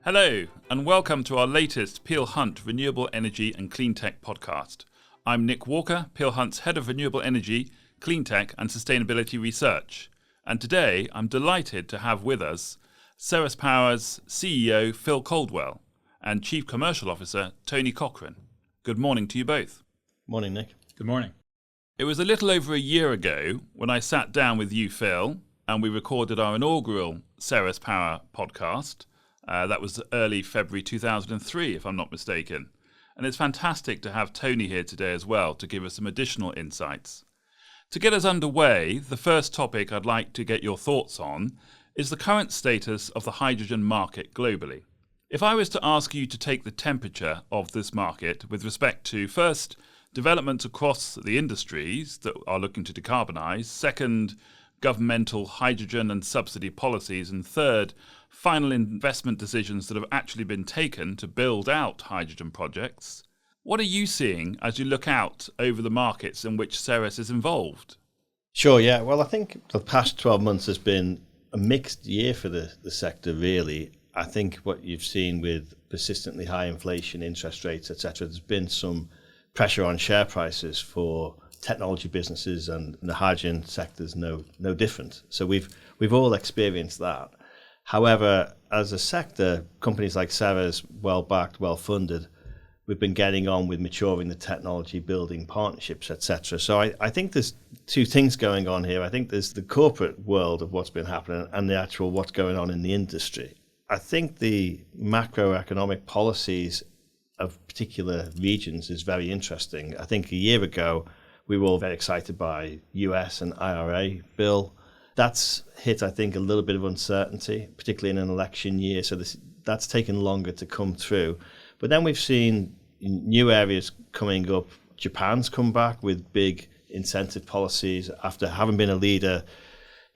Hello, and welcome to our latest Peel Hunt Renewable Energy and Clean Tech podcast. I'm Nick Walker, Peel Hunt's Head of Renewable Energy, Clean Tech and Sustainability Research. And today I'm delighted to have with us Ceres Power's CEO Phil Caldwell and Chief Commercial Officer Tony Cochrane. Good morning to you both. Morning, Nick. Good morning. It was a little over a year ago when I sat down with you, Phil, and we recorded our inaugural Ceres Power podcast. That was early February 2003, if I'm not mistaken. And it's fantastic to have Tony here today as well to give us some additional insights. To get us underway, the first topic I'd like to get your thoughts on is the current status of the hydrogen market globally. If I was to ask you to take the temperature of this market with respect to, first, developments across the industries that are looking to decarbonise, second, governmental hydrogen and subsidy policies, and third, final investment decisions that have actually been taken to build out hydrogen projects. What are you seeing as you look out over the markets in which Ceres is involved? Sure, yeah. Well, I think the past 12 months has been a mixed year for the sector, really. I think what you've seen with persistently high inflation, interest rates, etc., there's been some pressure on share prices for technology businesses, and the hydrogen sector is no different. So we've all experienced that. However, as a sector, companies like Ceres, well-backed, well-funded, we've been getting on with maturing the technology, building partnerships, etc. So I think there's two things going on here. I think there's the corporate world of what's been happening and the actual what's going on in the industry. I think the macroeconomic policies of particular regions is very interesting. I think a year ago, we were all very excited by US and IRA bill. That's hit, I think, a little bit of uncertainty, particularly in an election year. So that's taken longer to come through. But then we've seen new areas coming up. Japan's come back with big incentive policies after having been a leader,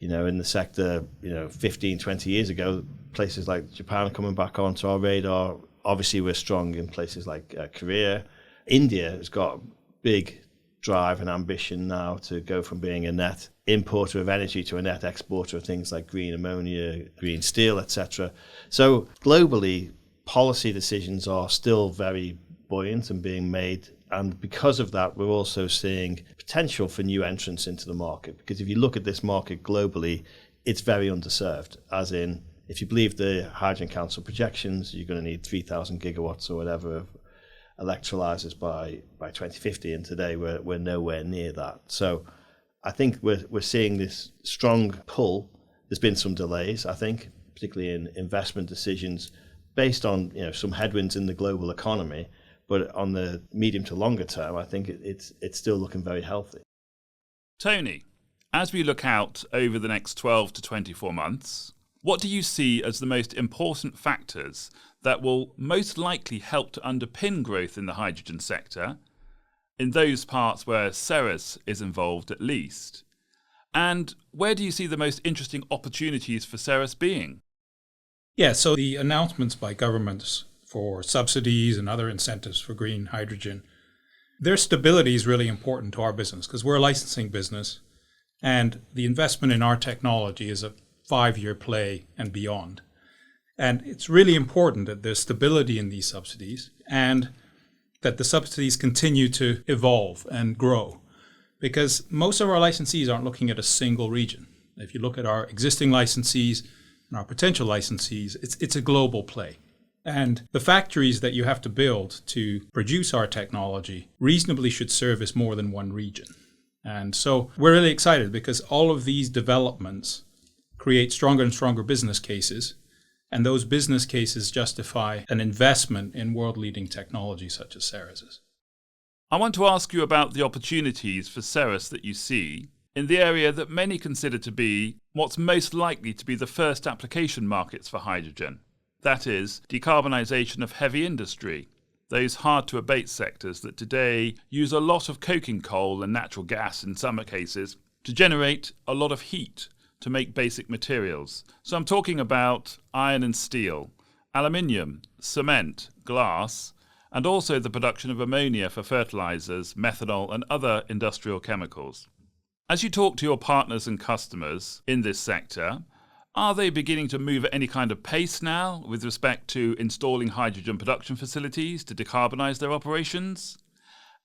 in the sector, 15, 20 years ago. Places like Japan are coming back onto our radar. Obviously, we're strong in places like Korea. India has got big drive and ambition now to go from being a net importer of energy to a net exporter of things like green ammonia, green steel, etc. So globally, policy decisions are still very buoyant and being made. And because of that, we're also seeing potential for new entrants into the market. Because if you look at this market globally, it's very underserved. As in, if you believe the Hydrogen Council projections, you're going to need 3,000 gigawatts or whatever of electrolyzers by 2050, and today we're nowhere near that. So I think we're seeing this strong pull. There's been some delays, I think, particularly in investment decisions based on some headwinds in the global economy, but on the medium to longer term, I think it's still looking very healthy. Tony, as we look out over the next 12 to 24 months, what do you see as the most important factors that will most likely help to underpin growth in the hydrogen sector, in those parts where Ceres is involved at least? And where do you see the most interesting opportunities for Ceres being? Yeah, so the announcements by governments for subsidies and other incentives for green hydrogen, their stability is really important to our business because we're a licensing business, and the investment in our technology is a 5-year play and beyond. And it's really important that there's stability in these subsidies and that the subsidies continue to evolve and grow, because most of our licensees aren't looking at a single region. If you look at our existing licensees and our potential licensees, it's a global play. And the factories that you have to build to produce our technology reasonably should service more than one region. And so we're really excited because all of these developments create stronger and stronger business cases, and those business cases justify an investment in world-leading technology such as Ceres's. I want to ask you about the opportunities for Ceres that you see in the area that many consider to be what's most likely to be the first application markets for hydrogen. That is, decarbonisation of heavy industry, those hard-to-abate sectors that today use a lot of coking coal and natural gas in some cases to generate a lot of heat to make basic materials. So I'm talking about iron and steel, aluminium, cement, glass, and also the production of ammonia for fertilizers, methanol, and other industrial chemicals. As you talk to your partners and customers in this sector, Are they beginning to move at any kind of pace now with respect to installing hydrogen production facilities to decarbonise their operations?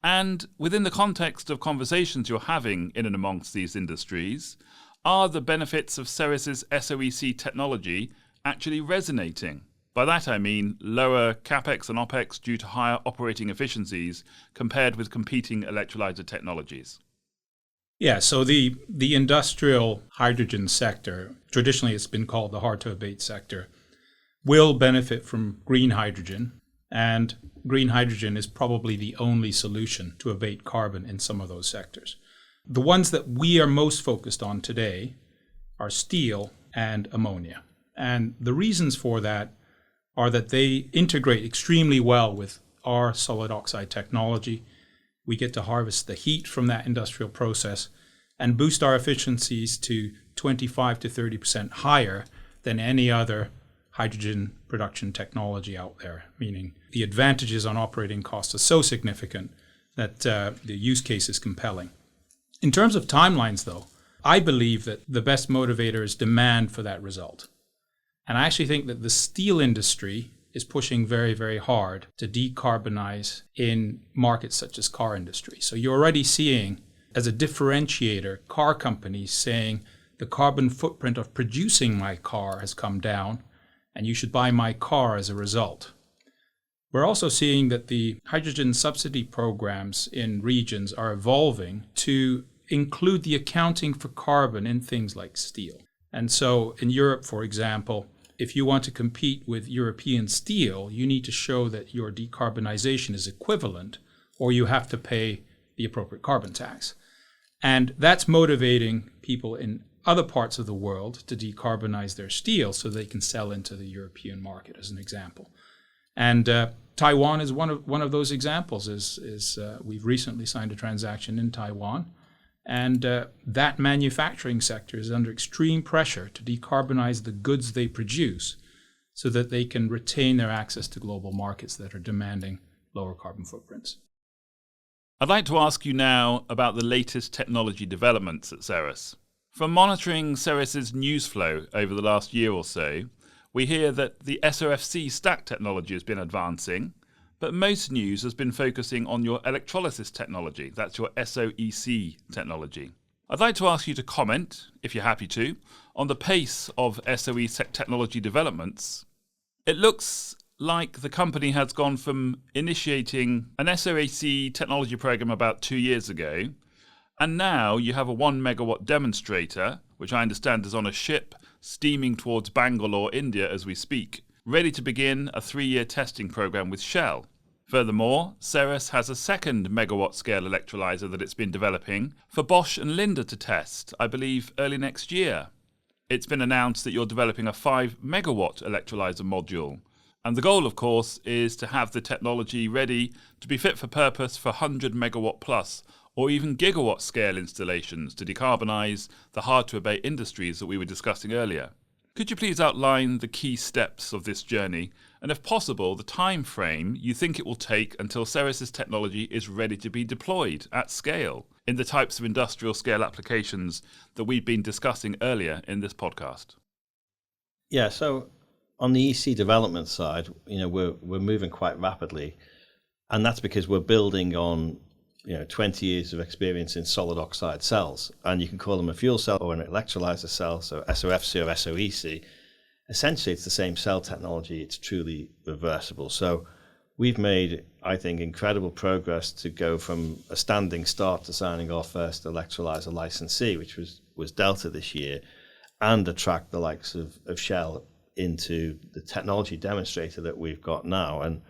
And within the context of conversations you're having in and amongst these industries, are the benefits of Ceres' SOEC technology actually resonating? By that I mean lower capex and opex due to higher operating efficiencies compared with competing electrolyzer technologies. Yeah, so the industrial hydrogen sector, traditionally it's been called the hard-to-abate sector, will benefit from green hydrogen, and green hydrogen is probably the only solution to abate carbon in some of those sectors. The ones that we are most focused on today are steel and ammonia. And the reasons for that are that they integrate extremely well with our solid oxide technology. We get to harvest the heat from that industrial process and boost our efficiencies to 25 to 30% higher than any other hydrogen production technology out there, meaning the advantages on operating costs are so significant that the use case is compelling. In terms of timelines, though, I believe that the best motivator is demand for that result. And I actually think that the steel industry is pushing very, very hard to decarbonize in markets such as car industry. So you're already seeing, as a differentiator, car companies saying the carbon footprint of producing my car has come down and you should buy my car as a result. We're also seeing that the hydrogen subsidy programs in regions are evolving to include the accounting for carbon in things like steel. And so in Europe, for example, if you want to compete with European steel, you need to show that your decarbonization is equivalent, or you have to pay the appropriate carbon tax. And that's motivating people in other parts of the world to decarbonize their steel so they can sell into the European market, as an example. And Taiwan is one of those examples. We've recently signed a transaction in Taiwan, and that manufacturing sector is under extreme pressure to decarbonize the goods they produce so that they can retain their access to global markets that are demanding lower carbon footprints. I'd like to ask you now about the latest technology developments at Ceres. From monitoring Ceres' news flow over the last year or so, we hear that the SOFC stack technology has been advancing, but most news has been focusing on your electrolysis technology. That's your SOEC technology. I'd like to ask you to comment, if you're happy to, on the pace of SOE technology developments. It looks like the company has gone from initiating an SOEC technology program about 2 years ago, and now you have a 1 megawatt demonstrator, which I understand is on a ship steaming towards Bangalore, India as we speak, ready to begin a 3-year testing program with Shell. Furthermore, Ceres has a 2 megawatt scale electrolyzer that it's been developing for Bosch and Linde to test, I believe early next year. It's been announced that you're developing a 5 megawatt electrolyzer module. And the goal, of course, is to have the technology ready to be fit for purpose for 100 megawatt plus or even gigawatt scale installations to decarbonise the hard-to-abate industries that we were discussing earlier. Could you please outline the key steps of this journey and, if possible, the time frame you think it will take until Ceres' technology is ready to be deployed at scale in the types of industrial scale applications that we've been discussing earlier in this podcast? Yeah, so on the EC development side, we're moving quite rapidly, and that's because we're building on 20 years of experience in solid oxide cells, and you can call them a fuel cell or an electrolyzer cell, so SOFC or SOEC. Essentially, it's the same cell technology. It's truly reversible. So we've made, I think, incredible progress to go from a standing start to signing our first electrolyzer licensee, which was Delta this year, and attract the likes of Shell into the technology demonstrator that we've got now. And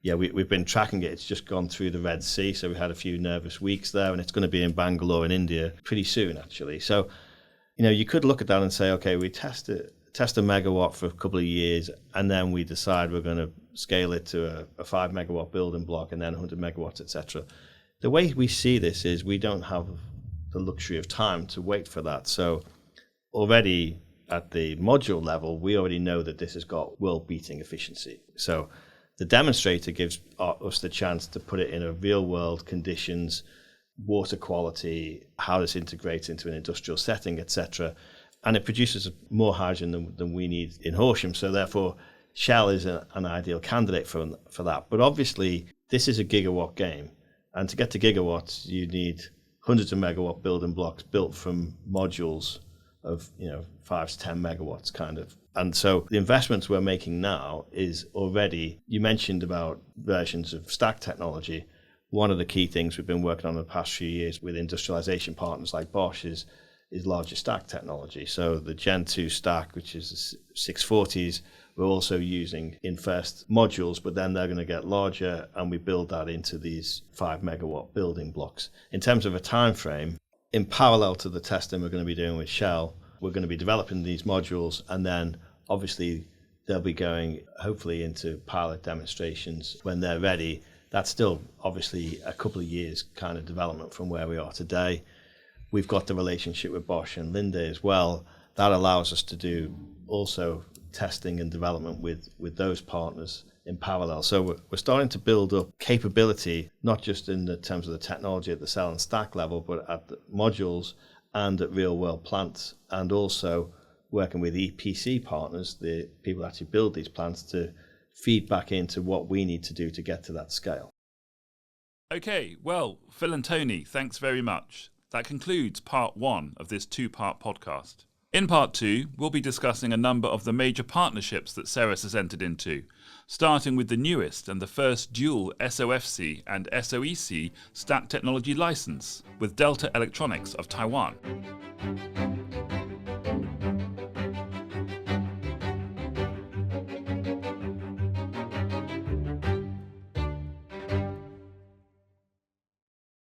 yeah, we've been tracking it. It's just gone through the Red Sea, so we had a few nervous weeks there, and it's going to be in Bangalore in India pretty soon, actually. So, you could look at that and say, okay, we test a megawatt for a couple of years, and then we decide we're going to scale it to a 5 megawatt building block, and then 100 megawatts, etc. The way we see this is we don't have the luxury of time to wait for that. So already at the module level, we already know that this has got world-beating efficiency. So the demonstrator gives us the chance to put it in a real-world conditions, water quality, how this integrates into an industrial setting, etc. and it produces more hydrogen than we need in Horsham. So therefore, Shell is an ideal candidate for that. But obviously, this is a gigawatt game. And to get to gigawatts, you need hundreds of megawatt building blocks built from modules of 5 to 10 megawatts kind of. And so the investments we're making now is already, you mentioned about versions of stack technology. One of the key things we've been working on in the past few years with industrialization partners like Bosch is larger stack technology. So the Gen 2 stack, which is the 640s, we're also using in first modules, but then they're going to get larger, and we build that into these 5 megawatt building blocks. In terms of a time frame, in parallel to the testing we're going to be doing with Shell, we're going to be developing these modules, and then obviously they'll be going hopefully into pilot demonstrations when they're ready. That's still obviously a couple of years kind of development from where we are today. We've got the relationship with Bosch and Linde as well. That allows us to do also testing and development with those partners in parallel. So we're starting to build up capability, not just in the terms of the technology at the cell and stack level, but at the modules and at real world plants, and also working with EPC partners, the people that actually build these plants, to feed back into what we need to do to get to that scale. Okay, well, Phil and Tony, thanks very much. That concludes part 1 of this 2-part podcast. In part 2, we'll be discussing a number of the major partnerships that Ceres has entered into, starting with the newest and the first dual SOFC and SOEC stack technology license with Delta Electronics of Taiwan.